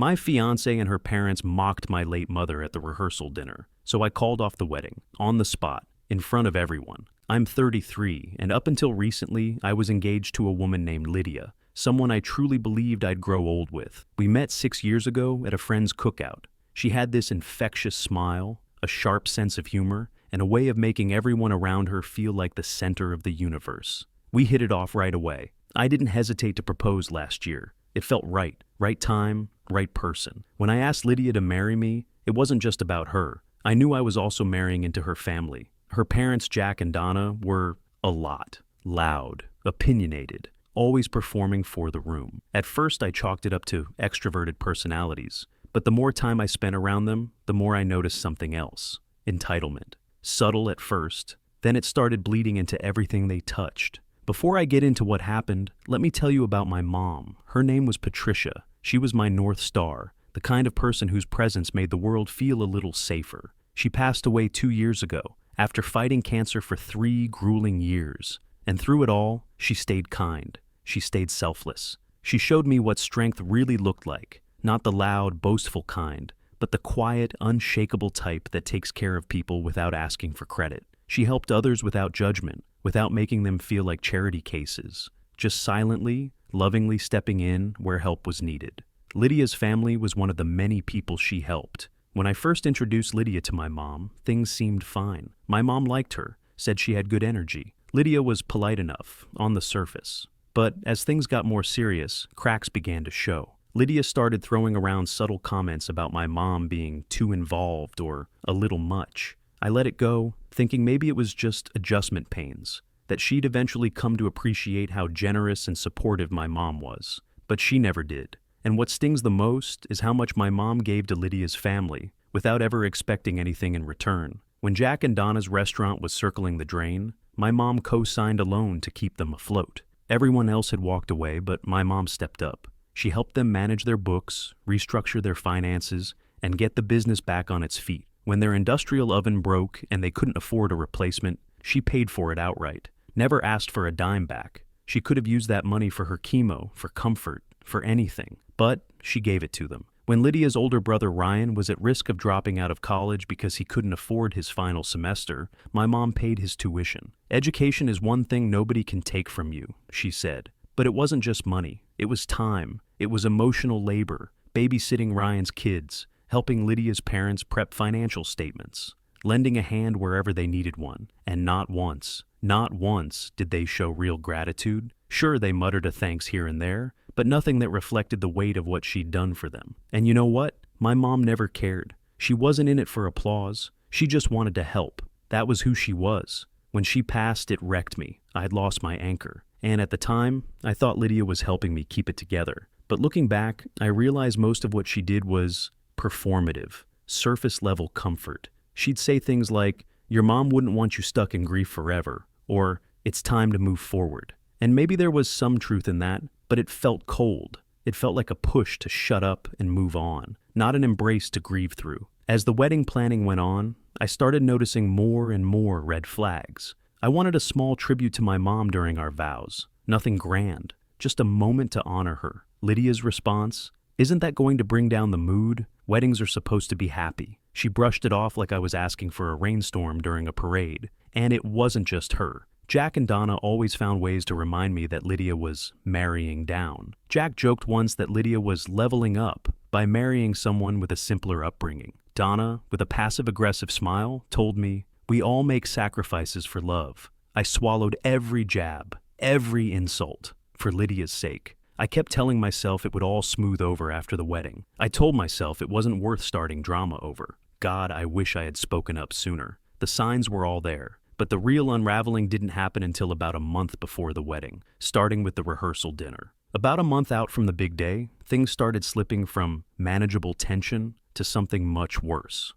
My fiancée and her parents mocked my late mother at the rehearsal dinner, so I called off the wedding, on the spot, in front of everyone. I'm 33, and up until recently, I was engaged to a woman named Lydia, someone I truly believed I'd grow old with. We met 6 years ago at a friend's cookout. She had this infectious smile, a sharp sense of humor, and a way of making everyone around her feel like the center of the universe. We hit it off right away. I didn't hesitate to propose last year. It felt right. Right time, right person. When I asked Lydia to marry me, it wasn't just about her. I knew I was also marrying into her family. Her parents, Jack and Donna, were a lot. Loud, opinionated, always performing for the room. At first, I chalked it up to extroverted personalities, but the more time I spent around them, the more I noticed something else. Entitlement. Subtle at first, then it started bleeding into everything they touched. Before I get into what happened, let me tell you about my mom. Her name was Patricia. She was my North Star, the kind of person whose presence made the world feel a little safer. She passed away 2 years ago, after fighting cancer for 3 grueling years. And through it all, she stayed kind. She stayed selfless. She showed me what strength really looked like, not the loud, boastful kind, but the quiet, unshakable type that takes care of people without asking for credit. She helped others without judgment, without making them feel like charity cases, just silently, lovingly stepping in where help was needed. Lydia's family was one of the many people she helped. When I first introduced Lydia to my mom, things seemed fine. My mom liked her, said she had good energy. Lydia was polite enough, on the surface. But as things got more serious, cracks began to show. Lydia started throwing around subtle comments about my mom being too involved or a little much. I let it go, thinking maybe it was just adjustment pains, that she'd eventually come to appreciate how generous and supportive my mom was. But she never did. And what stings the most is how much my mom gave to Lydia's family, without ever expecting anything in return. When Jack and Donna's restaurant was circling the drain, my mom co-signed a loan to keep them afloat. Everyone else had walked away, but my mom stepped up. She helped them manage their books, restructure their finances, and get the business back on its feet. When their industrial oven broke and they couldn't afford a replacement, she paid for it outright. Never asked for a dime back. She could have used that money for her chemo, for comfort, for anything. But she gave it to them. When Lydia's older brother Ryan was at risk of dropping out of college because he couldn't afford his final semester, my mom paid his tuition. Education is one thing nobody can take from you, she said. But it wasn't just money. It was time. It was emotional labor, babysitting Ryan's kids, helping Lydia's parents prep financial statements, lending a hand wherever they needed one. And not once did they show real gratitude. Sure, they muttered a thanks here and there, but nothing that reflected the weight of what she'd done for them. And you know what? My mom never cared. She wasn't in it for applause. She just wanted to help. That was who she was. When she passed, it wrecked me. I'd lost my anchor. And at the time, I thought Lydia was helping me keep it together. But looking back, I realized most of what she did was performative, surface-level comfort. She'd say things like, "Your mom wouldn't want you stuck in grief forever," or "It's time to move forward." And maybe there was some truth in that, but it felt cold. It felt like a push to shut up and move on, not an embrace to grieve through. As the wedding planning went on, I started noticing more and more red flags. I wanted a small tribute to my mom during our vows. Nothing grand, just a moment to honor her. Lydia's response, "Isn't that going to bring down the mood? Weddings are supposed to be happy." She brushed it off like I was asking for a rainstorm during a parade. And it wasn't just her. Jack and Donna always found ways to remind me that Lydia was marrying down. Jack joked once that Lydia was leveling up by marrying someone with a simpler upbringing. Donna, with a passive-aggressive smile, told me, "We all make sacrifices for love." I swallowed every jab, every insult, for Lydia's sake. I kept telling myself it would all smooth over after the wedding. I told myself it wasn't worth starting drama over. God, I wish I had spoken up sooner. The signs were all there. But the real unraveling didn't happen until about a month before the wedding, starting with the rehearsal dinner. About a month out from the big day, things started slipping from manageable tension to something much worse.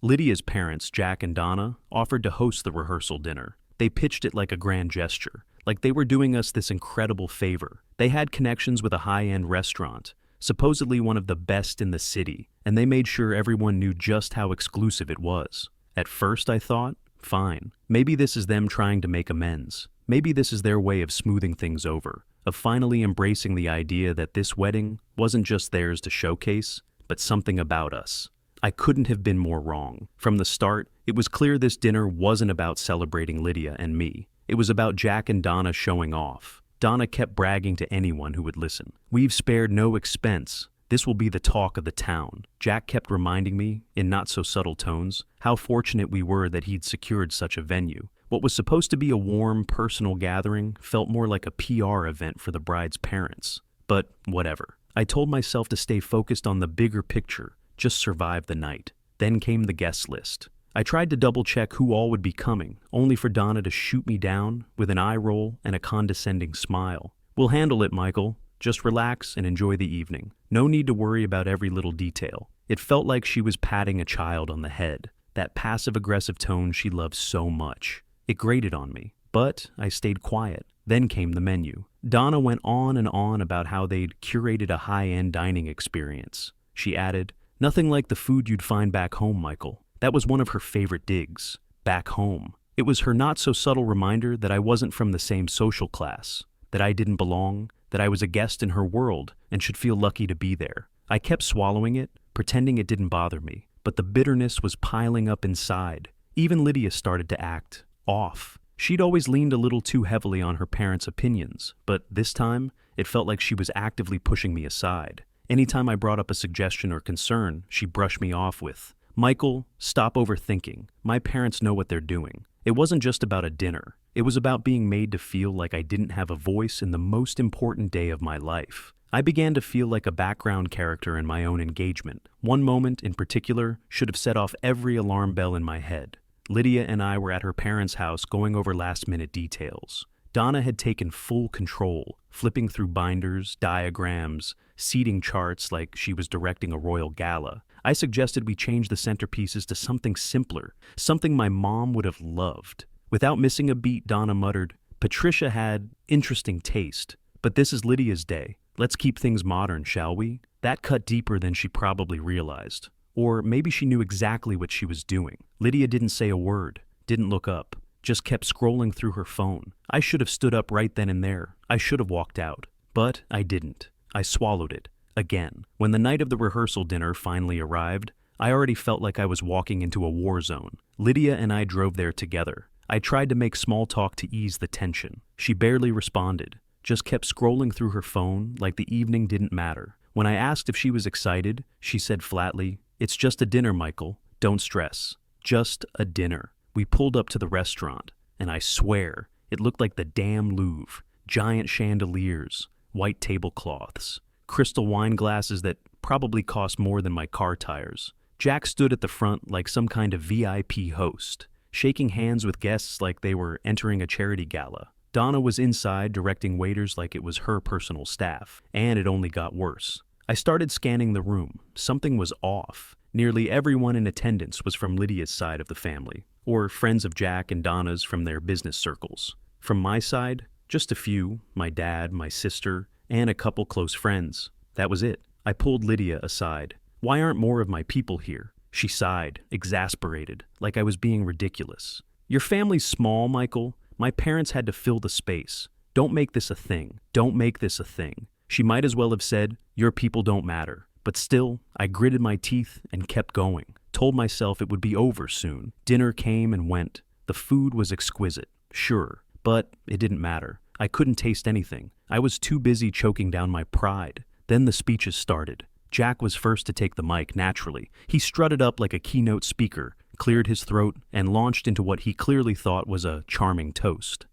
Lydia's parents, Jack and Donna, offered to host the rehearsal dinner. They pitched it like a grand gesture, like they were doing us this incredible favor. They had connections with a high-end restaurant, supposedly one of the best in the city, and they made sure everyone knew just how exclusive it was. At first, I thought, fine. Maybe this is them trying to make amends. Maybe this is their way of smoothing things over. of finally embracing the idea that this wedding wasn't just theirs to showcase, but something about us. I couldn't have been more wrong. From the start, it was clear this dinner wasn't about celebrating Lydia and me. It was about Jack and Donna showing off. Donna kept bragging to anyone who would listen. "We've spared no expense. This will be the talk of the town." Jack kept reminding me, in not-so-subtle tones, how fortunate we were that he'd secured such a venue. What was supposed to be a warm, personal gathering felt more like a PR event for the bride's parents. But whatever. I told myself to stay focused on the bigger picture, just survive the night. Then came the guest list. I tried to double-check who all would be coming, only for Donna to shoot me down with an eye roll and a condescending smile. "We'll handle it, Michael. Just relax and enjoy the evening. No need to worry about every little detail." It felt like she was patting a child on the head, that passive-aggressive tone she loves so much. It grated on me, but I stayed quiet. Then came the menu. Donna went on and on about how they'd curated a high-end dining experience. She added, "Nothing like the food you'd find back home, Michael." That was one of her favorite digs. Back home. It was her not-so-subtle reminder that I wasn't from the same social class, that I didn't belong, that I was a guest in her world and should feel lucky to be there. I kept swallowing it, pretending it didn't bother me, but the bitterness was piling up inside. Even Lydia started to act off. She'd always leaned a little too heavily on her parents' opinions, but this time, it felt like she was actively pushing me aside. Anytime I brought up a suggestion or concern, she brushed me off with, "Michael, stop overthinking. My parents know what they're doing." It wasn't just about a dinner. It was about being made to feel like I didn't have a voice in the most important day of my life. I began to feel like a background character in my own engagement. One moment in particular should have set off every alarm bell in my head. Lydia and I were at her parents' house going over last-minute details. Donna had taken full control, flipping through binders, diagrams, seating charts like she was directing a royal gala. I suggested we change the centerpieces to something simpler, something my mom would have loved. Without missing a beat, Donna muttered, "Patricia had interesting taste, but this is Lydia's day. Let's keep things modern, shall we?" That cut deeper than she probably realized. Or maybe she knew exactly what she was doing. Lydia didn't say a word, didn't look up, just kept scrolling through her phone. I should have stood up right then and there. I should have walked out. But I didn't. I swallowed it. Again. When the night of the rehearsal dinner finally arrived, I already felt like I was walking into a war zone. Lydia and I drove there together. I tried to make small talk to ease the tension. She barely responded, just kept scrolling through her phone like the evening didn't matter. When I asked if she was excited, she said flatly, "It's just a dinner, Michael. Don't stress. Just a dinner." We pulled up to the restaurant, and I swear, it looked like the damn Louvre. Giant chandeliers, white tablecloths, crystal wine glasses that probably cost more than my car tires. Jack stood at the front like some kind of VIP host, shaking hands with guests like they were entering a charity gala. Donna was inside directing waiters like it was her personal staff, and it only got worse. I started scanning the room. Something was off. Nearly everyone in attendance was from Lydia's side of the family, or friends of Jack and Donna's from their business circles. From my side, just a few, my dad, my sister, and a couple close friends. That was it. I pulled Lydia aside. "Why aren't more of my people here?" She sighed, exasperated, like I was being ridiculous. "Your family's small, Michael. My parents had to fill the space. Don't make this a thing. Don't make this a thing." She might as well have said, "Your people don't matter." But still, I gritted my teeth and kept going. Told myself it would be over soon. Dinner came and went. The food was exquisite, sure, but it didn't matter. I couldn't taste anything. I was too busy choking down my pride. Then the speeches started. Jack was first to take the mic, naturally. He strutted up like a keynote speaker, cleared his throat, and launched into what he clearly thought was a charming toast.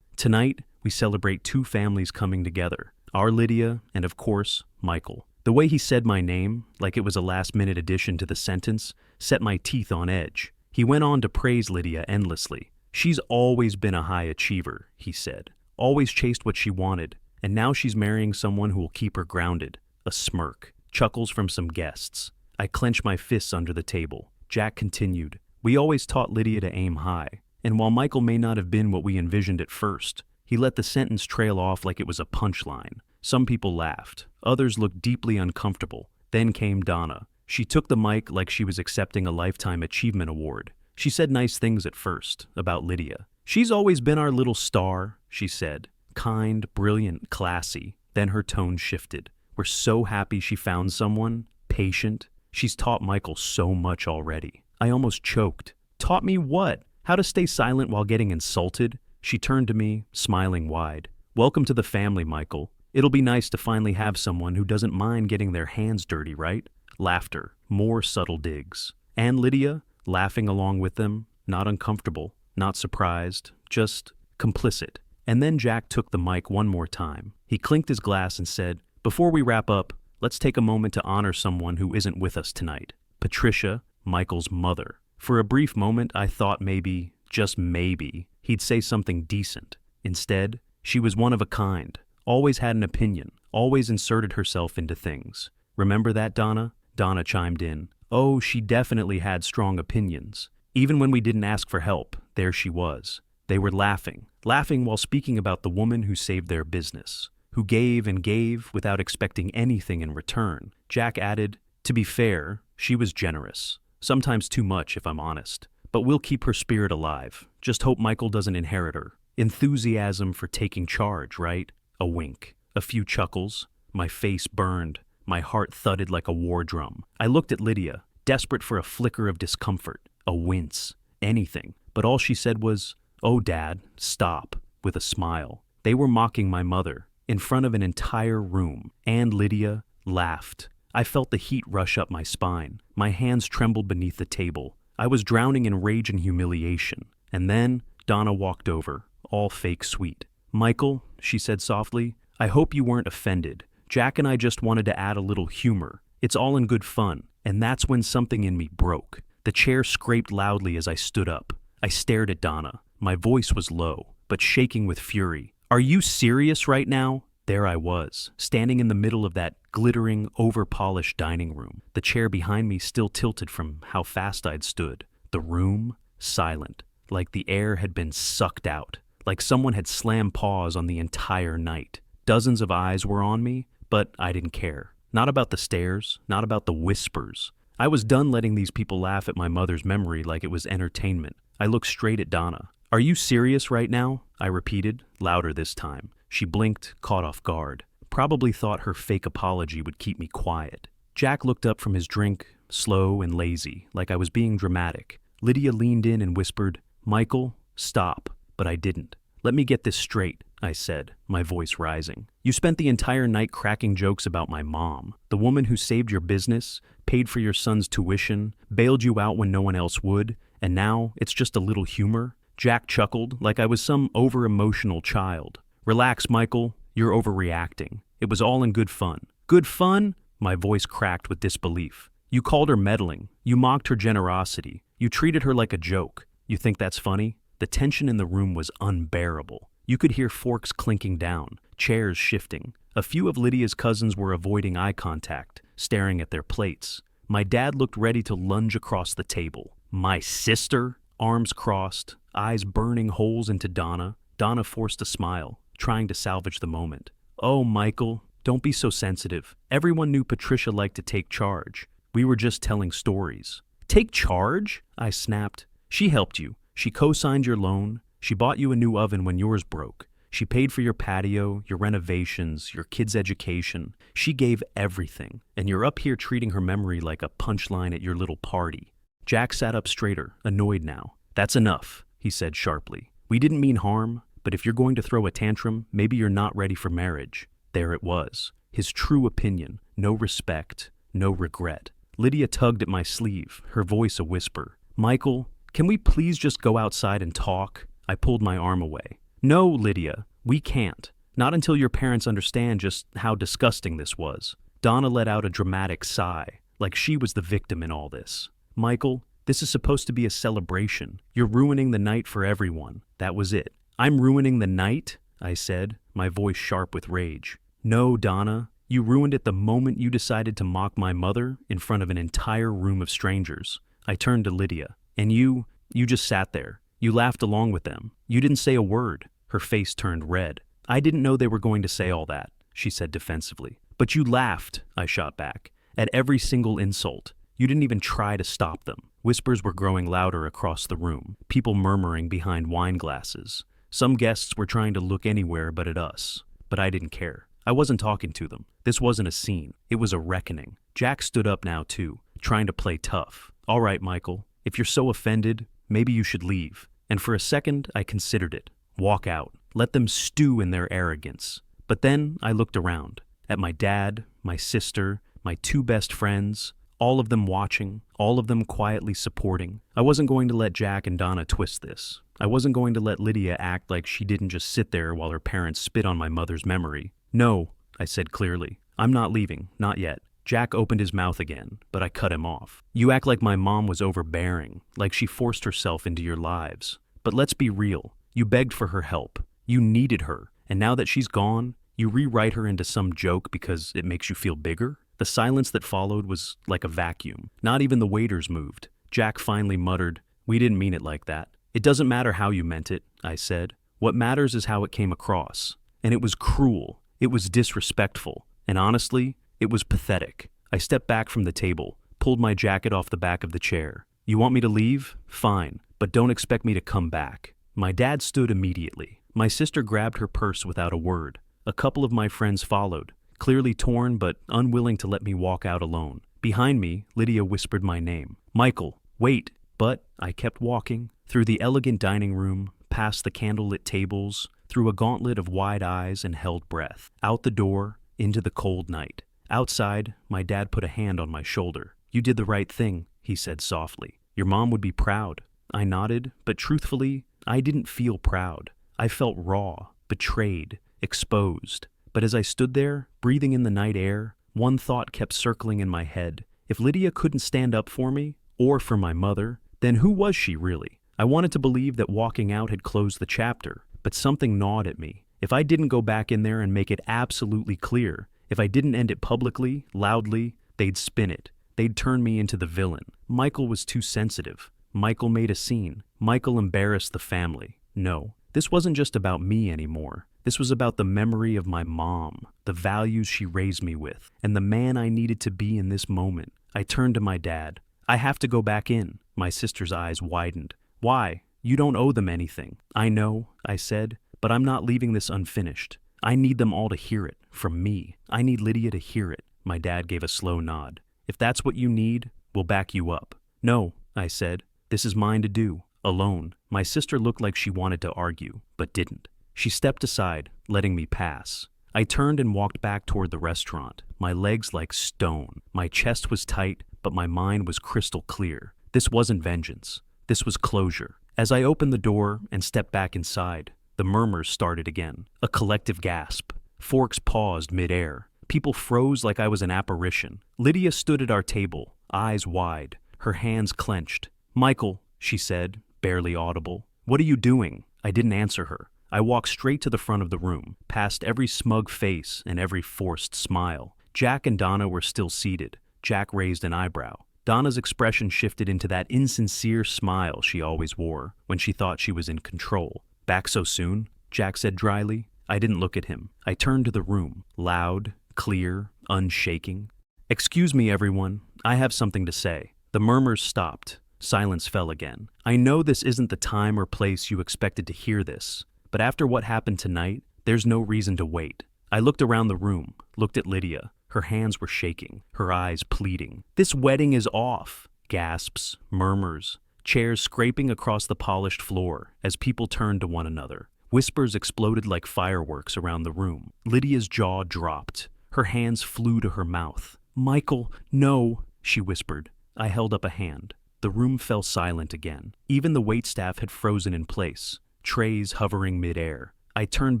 "Tonight, we celebrate two families coming together. Our Lydia, and of course, Michael." The way he said my name, like it was a last-minute addition to the sentence, set my teeth on edge. He went on to praise Lydia endlessly. "She's always been a high achiever," he said. "Always chased what she wanted, and now she's marrying someone who will keep her grounded." A smirk. Chuckles from some guests. I clenched my fists under the table. Jack continued, "We always taught Lydia to aim high, and while Michael may not have been what we envisioned at first, he let the sentence trail off like it was a punchline. Some people laughed. Others looked deeply uncomfortable. Then came Donna. She took the mic like she was accepting a Lifetime Achievement Award. She said nice things at first, about Lydia. "She's always been our little star," she said. kind, brilliant, classy. Then her tone shifted. We're so happy she found someone. Patient. She's taught Michael so much already. I almost choked. Taught me what? How to stay silent while getting insulted? She turned to me, smiling wide. Welcome to the family, Michael. It'll be nice to finally have someone who doesn't mind getting their hands dirty, right? Laughter. More subtle digs. And Lydia, laughing along with them, not uncomfortable, not surprised, just complicit. And then Jack took the mic one more time. He clinked his glass and said, "Before we wrap up, let's take a moment to honor someone who isn't with us tonight. Patricia, Michael's mother." For a brief moment, I thought maybe, just maybe, he'd say something decent. Instead, she was one of a kind, always had an opinion, always inserted herself into things. Remember that, Donna? Donna chimed in. Oh, she definitely had strong opinions. Even when we didn't ask for help, there she was. They were laughing while speaking about the woman who saved their business, who gave and gave without expecting anything in return. Jack added, "To be fair, she was generous. Sometimes too much, if I'm honest. But we'll keep her spirit alive. Just hope Michael doesn't inherit her. Enthusiasm for taking charge, right?" A wink. A few chuckles. My face burned. My heart thudded like a war drum. I looked at Lydia, desperate for a flicker of discomfort, a wince, anything. But all she said was, "Oh, Dad, stop," with a smile. They were mocking my mother, in front of an entire room, and Lydia laughed. I felt the heat rush up my spine. My hands trembled beneath the table. I was drowning in rage and humiliation. And then Donna walked over, all fake sweet. "Michael," she said softly, "I hope you weren't offended. Jack and I just wanted to add a little humor. It's all in good fun." And that's when something in me broke. The chair scraped loudly as I stood up. I stared at Donna. My voice was low, but shaking with fury. "Are you serious right now?" There I was, standing in the middle of that glittering, over-polished dining room, the chair behind me still tilted from how fast I'd stood. The room, silent, like the air had been sucked out, like someone had slammed pause on the entire night. Dozens of eyes were on me, but I didn't care. Not about the stares, not about the whispers. I was done letting these people laugh at my mother's memory like it was entertainment. I looked straight at Donna. "Are you serious right now?" I repeated, louder this time. She blinked, caught off guard. Probably thought her fake apology would keep me quiet. Jack looked up from his drink, slow and lazy, like I was being dramatic. Lydia leaned in and whispered, "Michael, stop." But I didn't. "Let me get this straight," I said, my voice rising. "You spent the entire night cracking jokes about my mom, the woman who saved your business, paid for your son's tuition, bailed you out when no one else would, and now it's just a little humor?" Jack chuckled like I was some over-emotional child. "Relax, Michael. You're overreacting. It was all in good fun." "Good fun?" My voice cracked with disbelief. "You called her meddling. You mocked her generosity. You treated her like a joke. You think that's funny?" The tension in the room was unbearable. You could hear forks clinking down, chairs shifting. A few of Lydia's cousins were avoiding eye contact, staring at their plates. My dad looked ready to lunge across the table. "My sister?" Arms crossed, eyes burning holes into Donna. Donna forced a smile, trying to salvage the moment. "Oh, Michael, don't be so sensitive. Everyone knew Patricia liked to take charge. We were just telling stories." "Take charge?" I snapped. "She helped you. She co-signed your loan. She bought you a new oven when yours broke. She paid for your patio, your renovations, your kids' education. She gave everything, and you're up here treating her memory like a punchline at your little party." Jack sat up straighter, annoyed now. "That's enough," he said sharply. "We didn't mean harm, but if you're going to throw a tantrum, maybe you're not ready for marriage." There it was, his true opinion, no respect, no regret. Lydia tugged at my sleeve, her voice a whisper. "Michael, can we please just go outside and talk?" I pulled my arm away. "No, Lydia, we can't. Not until your parents understand just how disgusting this was." Donna let out a dramatic sigh, like she was the victim in all this. "Michael, this is supposed to be a celebration. You're ruining the night for everyone." That was it. "I'm ruining the night?" I said, my voice sharp with rage. "No, Donna. You ruined it the moment you decided to mock my mother in front of an entire room of strangers." I turned to Lydia. "And you just sat there. You laughed along with them. You didn't say a word." Her face turned red. "I didn't know they were going to say all that," she said defensively. "But you laughed," I shot back, "at every single insult. You didn't even try to stop them." Whispers were growing louder across the room, people murmuring behind wine glasses. Some guests were trying to look anywhere but at us. But I didn't care. I wasn't talking to them. This wasn't a scene. It was a reckoning. Jack stood up now too, trying to play tough. All right, Michael, if you're so offended, maybe you should leave. And for a second, I considered it. Walk out. Let them stew in their arrogance. But then I looked around. At my dad, my sister, my two best friends, all of them watching, all of them quietly supporting. I wasn't going to let Jack and Donna twist this. I wasn't going to let Lydia act like she didn't just sit there while her parents spit on my mother's memory. No, I said clearly. I'm not leaving, not yet. Jack opened his mouth again, but I cut him off. You act like my mom was overbearing, like she forced herself into your lives. But let's be real. You begged for her help. You needed her. And now that she's gone, you rewrite her into some joke because it makes you feel bigger? The silence that followed was like a vacuum. Not even the waiters moved. Jack finally muttered, "We didn't mean it like that." "It doesn't matter how you meant it," I said. "What matters is how it came across." And it was cruel. It was disrespectful. And honestly, it was pathetic. I stepped back from the table, pulled my jacket off the back of the chair. "You want me to leave? Fine, but don't expect me to come back." My dad stood immediately. My sister grabbed her purse without a word. A couple of my friends followed, clearly torn but unwilling to let me walk out alone. Behind me, Lydia whispered my name. "Michael, wait!" But I kept walking, through the elegant dining room, past the candlelit tables, through a gauntlet of wide eyes and held breath, out the door, into the cold night. Outside, my dad put a hand on my shoulder. "You did the right thing," he said softly. "Your mom would be proud." I nodded, but truthfully, I didn't feel proud. I felt raw, betrayed, exposed. But as I stood there, breathing in the night air, one thought kept circling in my head. If Lydia couldn't stand up for me, or for my mother, then who was she really? I wanted to believe that walking out had closed the chapter, but something gnawed at me. If I didn't go back in there and make it absolutely clear, if I didn't end it publicly, loudly, they'd spin it. They'd turn me into the villain. Michael was too sensitive. Michael made a scene. Michael embarrassed the family. No, this wasn't just about me anymore. This was about the memory of my mom, the values she raised me with, and the man I needed to be in this moment. I turned to my dad. "I have to go back in." My sister's eyes widened. "Why? You don't owe them anything." "I know," I said, "but I'm not leaving this unfinished. I need them all to hear it, from me. I need Lydia to hear it." My dad gave a slow nod. "If that's what you need, we'll back you up." "No," I said. "This is mine to do, alone." My sister looked like she wanted to argue, but didn't. She stepped aside, letting me pass. I turned and walked back toward the restaurant, my legs like stone. My chest was tight, but my mind was crystal clear. This wasn't vengeance. This was closure. As I opened the door and stepped back inside, the murmurs started again. A collective gasp. Forks paused midair. People froze like I was an apparition. Lydia stood at our table, eyes wide, her hands clenched. "Michael," she said, barely audible. "What are you doing?" I didn't answer her. I walked straight to the front of the room, past every smug face and every forced smile. Jack and Donna were still seated. Jack raised an eyebrow. Donna's expression shifted into that insincere smile she always wore when she thought she was in control. "Back so soon?" Jack said dryly. I didn't look at him. I turned to the room, loud, clear, unshaking. "Excuse me, everyone. I have something to say." The murmurs stopped. Silence fell again. I know this isn't the time or place you expected to hear this, but after what happened tonight, there's no reason to wait. I looked around the room, looked at Lydia. Her hands were shaking, her eyes pleading. "This wedding is off." Gasps, murmurs, chairs scraping across the polished floor as people turned to one another. Whispers exploded like fireworks around the room. Lydia's jaw dropped. Her hands flew to her mouth. "Michael, no," she whispered. I held up a hand. The room fell silent again. Even the waitstaff had frozen in place, trays hovering midair. I turned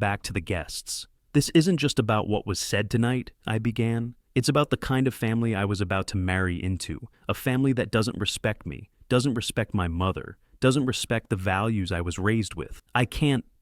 back to the guests. "This isn't just about what was said tonight," I began. "It's about the kind of family I was about to marry into, a family that doesn't respect me, doesn't respect my mother, doesn't respect the values I was raised with. I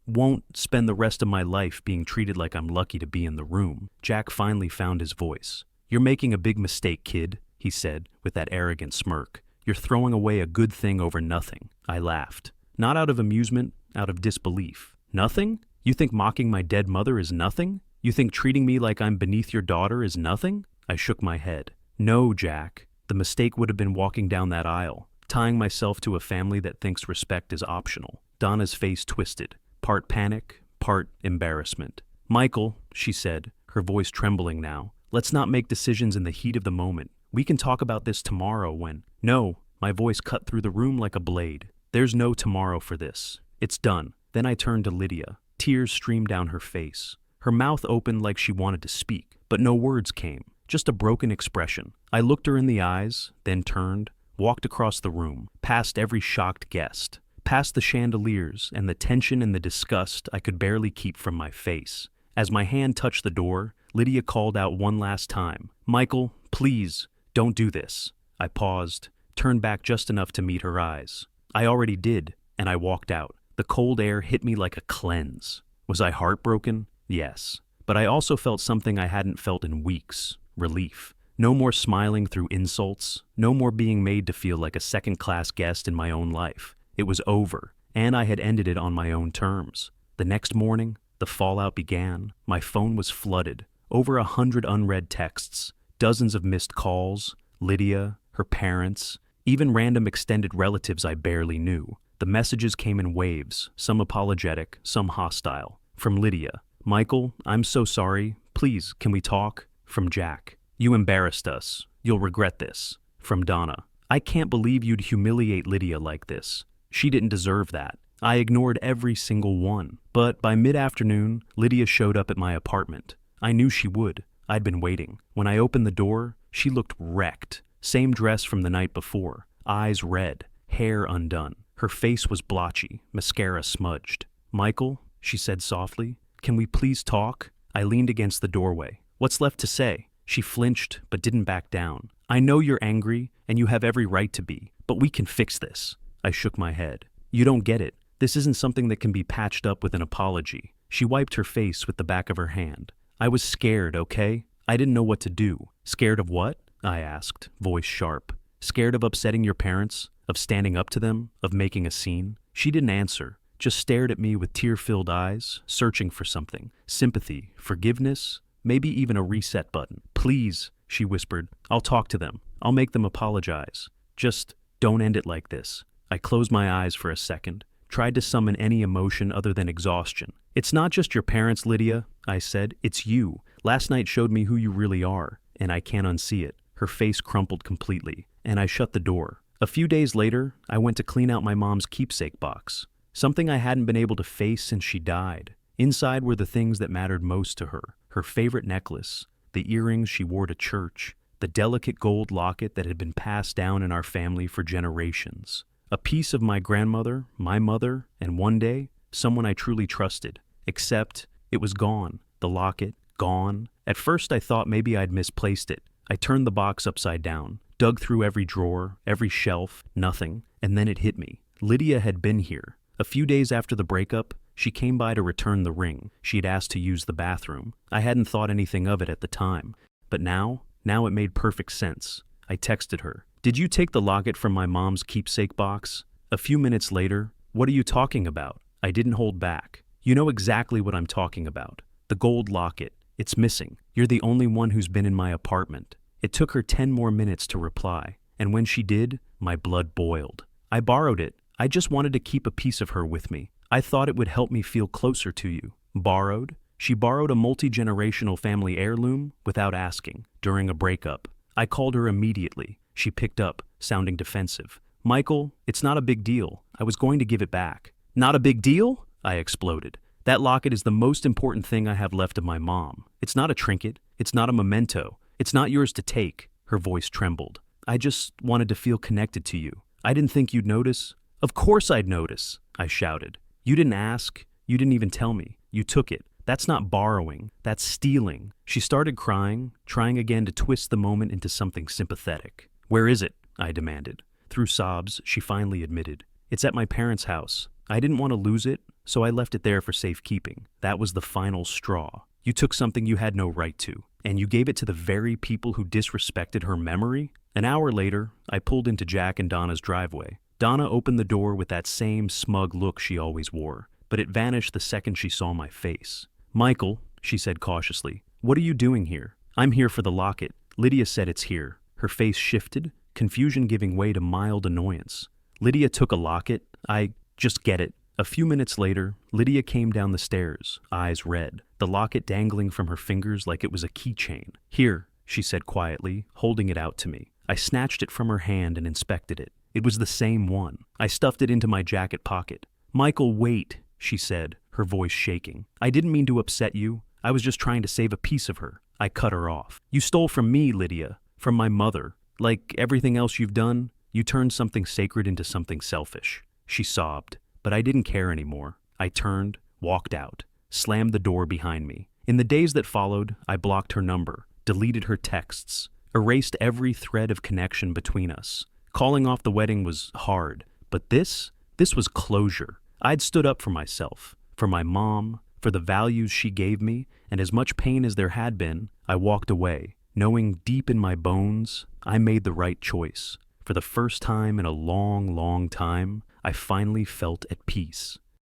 won't spend the rest of my life being treated like I'm lucky to be in the room." Jack finally found his voice. "You're making a big mistake, kid," he said with that arrogant smirk. "You're throwing away a good thing over nothing." I laughed. Not out of amusement, out of disbelief. "Nothing? You think mocking my dead mother is nothing? You think treating me like I'm beneath your daughter is nothing?" I shook my head. "No, Jack. The mistake would have been walking down that aisle, tying myself to a family that thinks respect is optional." Donna's face twisted. part panic, part embarrassment. "Michael," she said, her voice trembling now, "let's not make decisions in the heat of the moment. We can talk about this tomorrow when—" "No," my voice cut through the room like a blade. "There's no tomorrow for this. It's done." Then I turned to Lydia. Tears streamed down her face. Her mouth opened like she wanted to speak, but no words came, just a broken expression. I looked her in the eyes, then turned, walked across the room, past every shocked guest, past the chandeliers and the tension and the disgust I could barely keep from my face. As my hand touched the door, Lydia called out one last time, "Michael, please, don't do this." I paused, turned back just enough to meet her eyes. I already did, and I walked out. The cold air hit me like a cleanse. Was I heartbroken? Yes. But I also felt something I hadn't felt in weeks. Relief. No more smiling through insults. No more being made to feel like a second-class guest in my own life. It was over, and I had ended it on my own terms. The next morning, the fallout began. My phone was flooded. Over 100 unread texts, dozens of missed calls, Lydia, her parents, even random extended relatives I barely knew. The messages came in waves, some apologetic, some hostile. From Lydia, "Michael, I'm so sorry. Please, can we talk?" From Jack, "You embarrassed us. You'll regret this." From Donna, "I can't believe you'd humiliate Lydia like this. She didn't deserve that." I ignored every single one. But by mid-afternoon, Lydia showed up at my apartment. I knew she would. I'd been waiting. When I opened the door, she looked wrecked. Same dress from the night before. Eyes red, hair undone. Her face was blotchy, mascara smudged. "Michael," she said softly, "can we please talk?" I leaned against the doorway. "What's left to say?" She flinched, but didn't back down. "I know you're angry, and you have every right to be, but we can fix this." I shook my head. "You don't get it. This isn't something that can be patched up with an apology." She wiped her face with the back of her hand. "I was scared, okay? I didn't know what to do." "Scared of what?" I asked, voice sharp. "Scared of upsetting your parents? Of standing up to them? Of making a scene?" She didn't answer, just stared at me with tear-filled eyes, searching for something. Sympathy, forgiveness, maybe even a reset button. "Please," she whispered, "I'll talk to them. I'll make them apologize. Just don't end it like this." I closed my eyes for a second, tried to summon any emotion other than exhaustion. "It's not just your parents, Lydia," I said. "It's you. Last night showed me who you really are, and I can't unsee it." Her face crumpled completely, and I shut the door. A few days later, I went to clean out my mom's keepsake box, something I hadn't been able to face since she died. Inside were the things that mattered most to her: her favorite necklace, the earrings she wore to church, the delicate gold locket that had been passed down in our family for generations. A piece of my grandmother, my mother, and one day, someone I truly trusted. Except, it was gone. The locket, gone. At first I thought maybe I'd misplaced it. I turned the box upside down, dug through every drawer, every shelf, nothing, and then it hit me. Lydia had been here. A few days after the breakup, she came by to return the ring. She had asked to use the bathroom. I hadn't thought anything of it at the time. But now it made perfect sense. I texted her, "Did you take the locket from my mom's keepsake box?" A few minutes later, "What are you talking about?" I didn't hold back. "You know exactly what I'm talking about. The gold locket. It's missing. You're the only one who's been in my apartment." It took her 10 more minutes to reply, and when she did, my blood boiled. "I borrowed it. I just wanted to keep a piece of her with me. I thought it would help me feel closer to you." Borrowed? She borrowed a multi-generational family heirloom without asking, during a breakup. I called her immediately. She picked up, sounding defensive. "Michael, it's not a big deal. I was going to give it back." "Not a big deal?" I exploded. "That locket is the most important thing I have left of my mom. It's not a trinket. It's not a memento. It's not yours to take." Her voice trembled. "I just wanted to feel connected to you. I didn't think you'd notice." "Of course I'd notice," I shouted. "You didn't ask. You didn't even tell me. You took it. That's not borrowing. That's stealing." She started crying, trying again to twist the moment into something sympathetic. "Where is it?" I demanded. Through sobs, she finally admitted, "It's at my parents' house. I didn't want to lose it, so I left it there for safekeeping." That was the final straw. "You took something you had no right to, and you gave it to the very people who disrespected her memory?" An hour later, I pulled into Jack and Donna's driveway. Donna opened the door with that same smug look she always wore, but it vanished the second she saw my face. "Michael," she said cautiously, "what are you doing here?" "I'm here for the locket. Lydia said it's here." Her face shifted, confusion giving way to mild annoyance. "Lydia took a locket? I just get it. A few minutes later, Lydia came down the stairs, eyes red, the locket dangling from her fingers like it was a keychain. "Here," she said quietly, holding it out to me. I snatched it from her hand and inspected it. It was the same one. I stuffed it into my jacket pocket. "Michael, wait," she said, her voice shaking. "I didn't mean to upset you. I was just trying to save a piece of her." I cut her off. "You stole from me, Lydia. From my mother. Like everything else you've done, you turned something sacred into something selfish." She sobbed, but I didn't care anymore. I turned, walked out, slammed the door behind me. In the days that followed, I blocked her number, deleted her texts, erased every thread of connection between us. Calling off the wedding was hard, but this was closure. I'd stood up for myself, for my mom, for the values she gave me, and as much pain as there had been, I walked away, knowing deep in my bones I made the right choice. For the first time in a long, long time, I finally felt at peace.